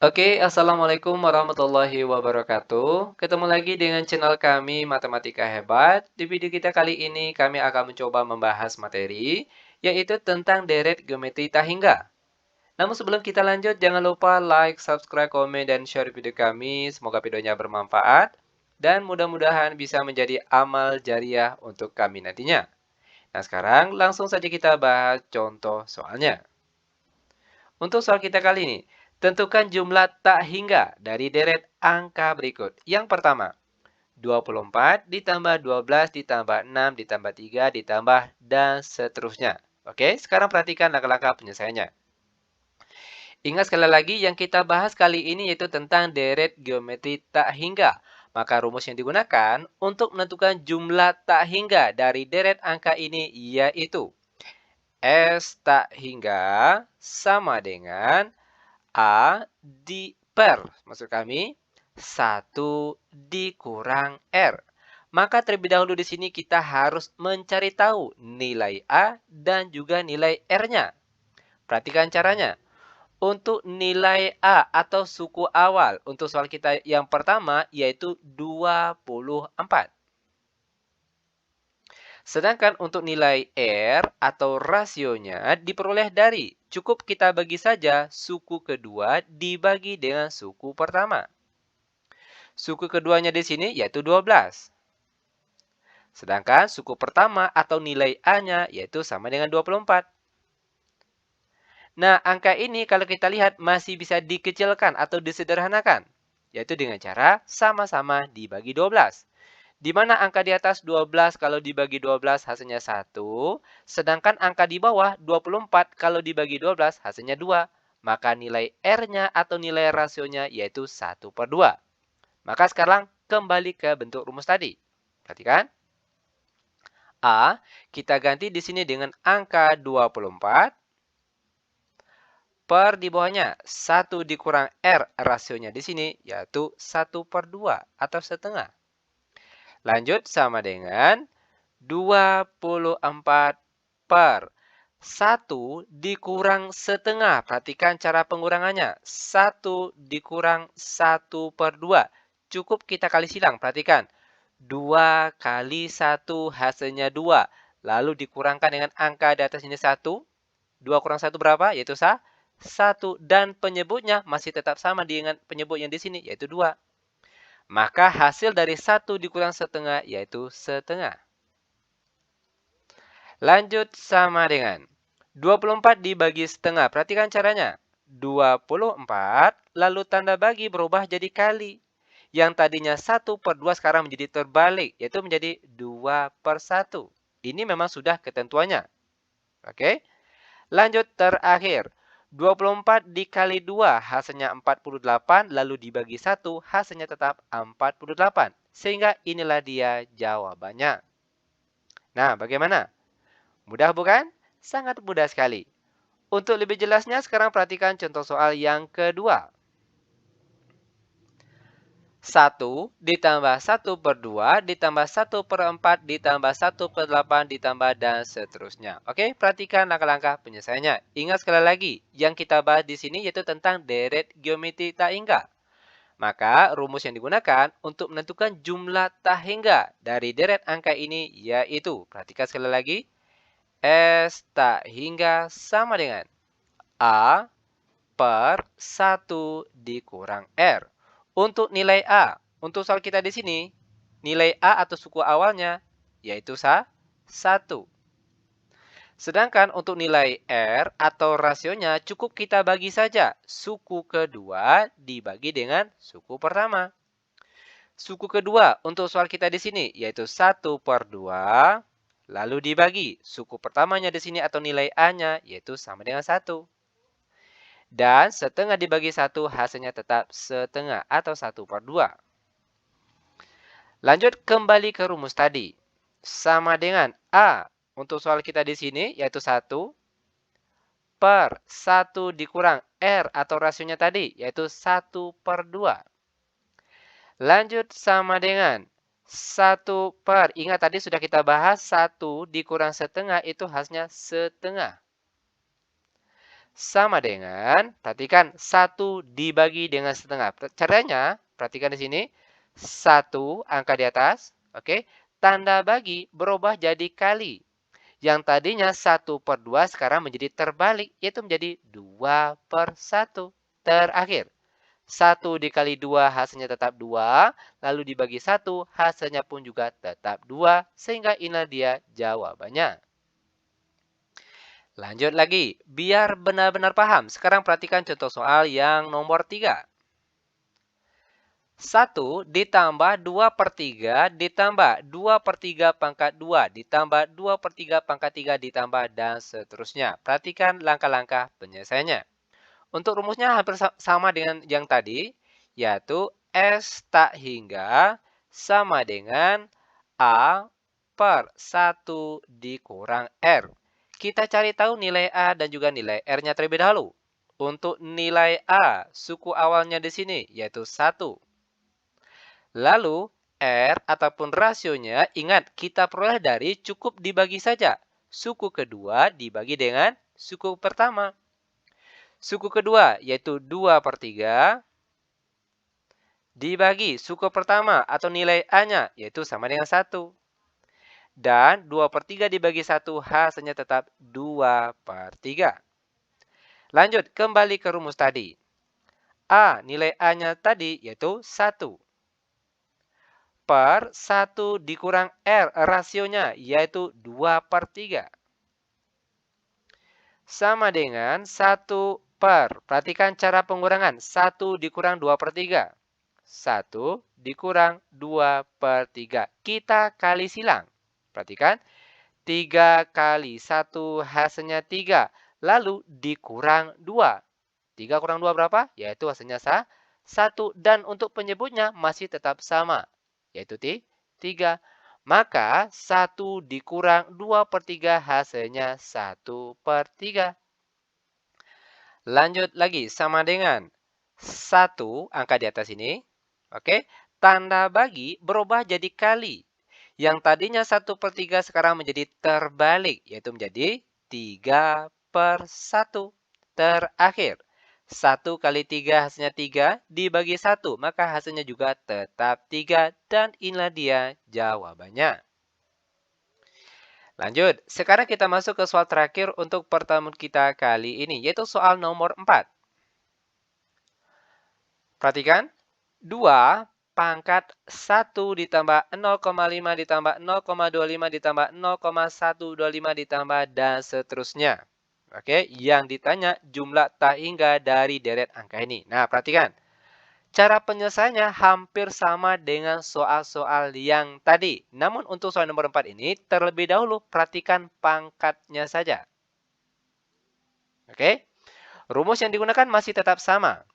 Oke, Assalamualaikum warahmatullahi wabarakatuh. Ketemu lagi dengan channel kami Matematika Hebat. Di video kita kali ini kami akan mencoba membahas materi, yaitu tentang deret geometri tak hingga. Namun sebelum kita lanjut, jangan lupa like, subscribe, komen, dan share video kami. Semoga videonya bermanfaat, dan mudah-mudahan bisa menjadi amal jariah untuk kami nantinya. Nah sekarang langsung saja kita bahas contoh soalnya. Untuk soal kita kali ini, tentukan jumlah tak hingga dari deret angka berikut. Yang pertama, 24 ditambah 12 ditambah 6 ditambah 3 ditambah dan seterusnya. Oke, sekarang perhatikan langkah-langkah penyelesaiannya. Ingat sekali lagi yang kita bahas kali ini yaitu tentang deret geometri tak hingga. Maka rumus yang digunakan untuk menentukan jumlah tak hingga dari deret angka ini yaitu S tak hingga sama dengan A maksud kami, 1 dikurang R. Maka terlebih dahulu di sini kita harus mencari tahu nilai A dan juga nilai R-nya. Perhatikan caranya. Untuk nilai A atau suku awal, untuk soal kita yang pertama yaitu 24. Sedangkan untuk nilai R atau rasionya diperoleh dari cukup kita bagi saja suku kedua dibagi dengan suku pertama. Suku keduanya di sini yaitu 12. Sedangkan suku pertama atau nilai A-nya yaitu sama dengan 24. Nah, angka ini kalau kita lihat masih bisa dikecilkan atau disederhanakan, yaitu dengan cara sama-sama dibagi 12. Di mana angka di atas 12 kalau dibagi 12 hasilnya 1, sedangkan angka di bawah 24 kalau dibagi 12 hasilnya 2. Maka nilai R-nya atau nilai rasionya yaitu 1/2. Maka sekarang kembali ke bentuk rumus tadi. Perhatikan. A, kita ganti di sini dengan angka 24 per di bawahnya 1 dikurang R rasionya di sini yaitu 1/2 atau setengah. Lanjut sama dengan 24 per 1 dikurang setengah. Perhatikan cara pengurangannya. 1 dikurang 1/2. Cukup kita kali silang. Perhatikan. 2 kali 1 hasilnya 2. Lalu dikurangkan dengan angka di atas ini 1. 2 kurang 1 berapa? Yaitu 1. Dan penyebutnya masih tetap sama dengan penyebut yang di sini, yaitu 2. Maka hasil dari 1 dikurang setengah, yaitu setengah. Lanjut sama dengan 24 dibagi setengah. Perhatikan caranya. 24, lalu tanda bagi berubah jadi kali. Yang tadinya 1/2 sekarang menjadi terbalik, yaitu menjadi 2/1. Ini memang sudah ketentuannya. Oke. Lanjut terakhir. 24 dikali 2 hasilnya 48, lalu dibagi 1 hasilnya tetap 48. Sehingga inilah dia jawabannya. Nah, bagaimana? Mudah bukan? Sangat mudah sekali. Untuk lebih jelasnya, sekarang perhatikan contoh soal yang kedua. 1 ditambah 1/2 ditambah 1/4 ditambah 1/8 ditambah dan seterusnya. Oke, perhatikan langkah-langkah penyelesaiannya. Ingat sekali lagi, yang kita bahas di sini yaitu tentang deret geometri tak hingga. Maka rumus yang digunakan untuk menentukan jumlah tak hingga dari deret angka ini yaitu, perhatikan sekali lagi, S tak hingga sama dengan A per 1 dikurang R. Untuk nilai A, untuk soal kita di sini, nilai A atau suku awalnya yaitu 1. Sedangkan untuk nilai R atau rasionya cukup kita bagi saja suku kedua dibagi dengan suku pertama. Suku kedua untuk soal kita di sini yaitu 1/2, lalu dibagi suku pertamanya di sini atau nilai A-nya yaitu sama dengan 1. Dan setengah dibagi 1 hasilnya tetap setengah atau 1/2. Lanjut kembali ke rumus tadi. Sama dengan A untuk soal kita di sini yaitu 1 per 1 dikurang R atau rasionya tadi yaitu 1/2. Lanjut sama dengan 1 per, ingat tadi sudah kita bahas 1 dikurang setengah itu hasilnya setengah. sama dengan, perhatikan, 1 dibagi dengan setengah. Caranya, perhatikan di sini, 1 angka di atas, oke, tanda bagi berubah jadi kali. Yang tadinya 1/2 sekarang menjadi terbalik, yaitu menjadi 2/1. Terakhir, 1 dikali 2 hasilnya tetap 2, lalu dibagi 1 hasilnya pun juga tetap 2, sehingga inilah dia jawabannya. Lanjut lagi, biar benar-benar paham. Sekarang perhatikan contoh soal yang nomor 3. 1 ditambah 2/3 ditambah 2/3 pangkat 2 ditambah 2/3 pangkat 3 ditambah dan seterusnya. Perhatikan langkah-langkah penyelesaiannya. Untuk rumusnya hampir sama dengan yang tadi, yaitu S tak hingga sama dengan A per 1 dikurang R. Kita cari tahu nilai A dan juga nilai R-nya terlebih dahulu. Untuk nilai A, suku awalnya di sini, yaitu 1. Lalu, R ataupun rasionya, ingat kita peroleh dari cukup dibagi saja. Suku kedua dibagi dengan suku pertama. Suku kedua, yaitu 2/3, dibagi suku pertama atau nilai A-nya, yaitu sama dengan 1. Dan 2/3 dibagi 1 hasilnya tetap 2/3. Lanjut, kembali ke rumus tadi. A, nilai A-nya tadi, yaitu 1. Per 1 dikurang R, rasionya, yaitu 2/3. Sama dengan 1 per, perhatikan cara pengurangan, 1 dikurang 2/3. 1 dikurang 2/3. Kita kali silang. Perhatikan, 3 kali 1 hasilnya 3. Lalu dikurang 2. 3 kurang 2 berapa? Yaitu hasilnya 1. Dan untuk penyebutnya masih tetap sama, yaitu 3. Maka 1 dikurang 2/3 hasilnya 1/3. Lanjut lagi, sama dengan 1 angka di atas ini. Oke, tanda bagi berubah jadi kali. Yang tadinya 1/3 sekarang menjadi terbalik, yaitu menjadi 3/1. Terakhir, 1 kali 3 hasilnya 3, dibagi 1, maka hasilnya juga tetap 3, dan inilah dia jawabannya. Lanjut, sekarang kita masuk ke soal terakhir untuk pertemuan kita kali ini, yaitu soal nomor 4. Perhatikan, 2 pangkat 1 ditambah 0,5 ditambah 0,25 ditambah 0,125 ditambah dan seterusnya. Oke, yang ditanya jumlah tak hingga dari deret angka ini. Nah, perhatikan. Cara penyelesaiannya hampir sama dengan soal-soal yang tadi. Namun untuk soal nomor 4 ini, terlebih dahulu perhatikan pangkatnya saja. Oke, rumus yang digunakan masih tetap sama.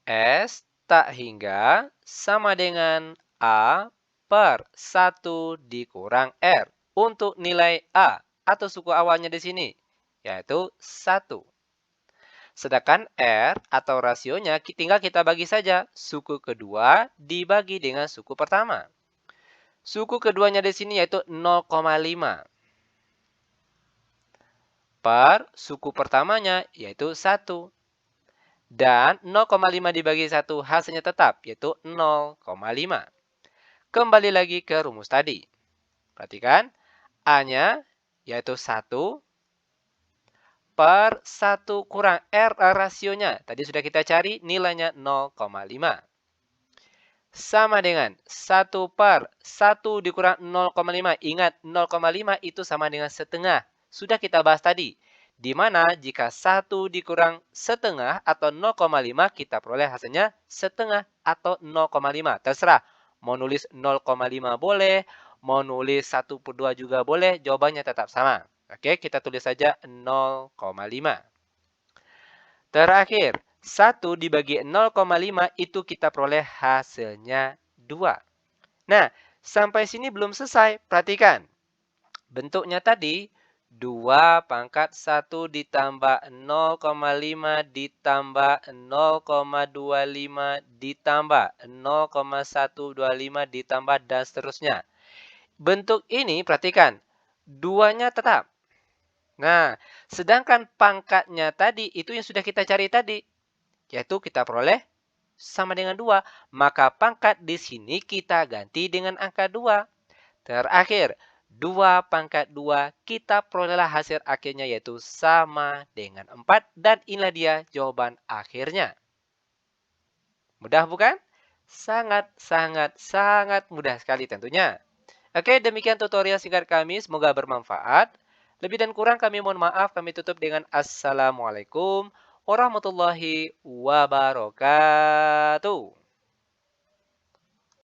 S tak hingga sama dengan A per 1 dikurang R. Untuk nilai A atau suku awalnya di sini, yaitu 1. Sedangkan R atau rasionya tinggal kita bagi saja. Suku kedua dibagi dengan suku pertama. Suku keduanya di sini yaitu 0,5. Per suku pertamanya yaitu 1. Dan 0,5 dibagi 1 hasilnya tetap yaitu 0,5. Kembali lagi ke rumus tadi. Perhatikan, A-nya yaitu 1. Per 1 kurang R rasionya. Tadi sudah kita cari nilainya 0,5. Sama dengan 1 per 1 dikurang 0,5. Ingat 0,5 itu sama dengan setengah. Sudah kita bahas tadi. Di mana jika 1 dikurang setengah atau 0,5 kita peroleh hasilnya setengah atau 0,5. Terserah. Mau nulis 0,5 boleh. Mau nulis 1/2 juga boleh. Jawabannya tetap sama. Oke, kita tulis saja 0,5. Terakhir, 1 dibagi 0,5 itu kita peroleh hasilnya 2. Nah, sampai sini belum selesai. Perhatikan. Bentuknya tadi, 2 pangkat 1 ditambah 0,5 ditambah 0,25 ditambah 0,125 ditambah dan seterusnya. Bentuk ini, perhatikan. 2-nya tetap. Nah, sedangkan pangkatnya tadi itu yang sudah kita cari tadi, yaitu kita peroleh sama dengan 2. Maka pangkat di sini kita ganti dengan angka 2. Terakhir, 2 pangkat 2 kita perolehlah hasil akhirnya yaitu sama dengan 4 dan inilah dia jawaban akhirnya. Mudah bukan? Sangat, sangat, sangat mudah sekali tentunya. Oke, demikian tutorial singkat kami. Semoga bermanfaat. Lebih dan kurang kami mohon maaf. Kami tutup dengan Assalamualaikum warahmatullahi wabarakatuh.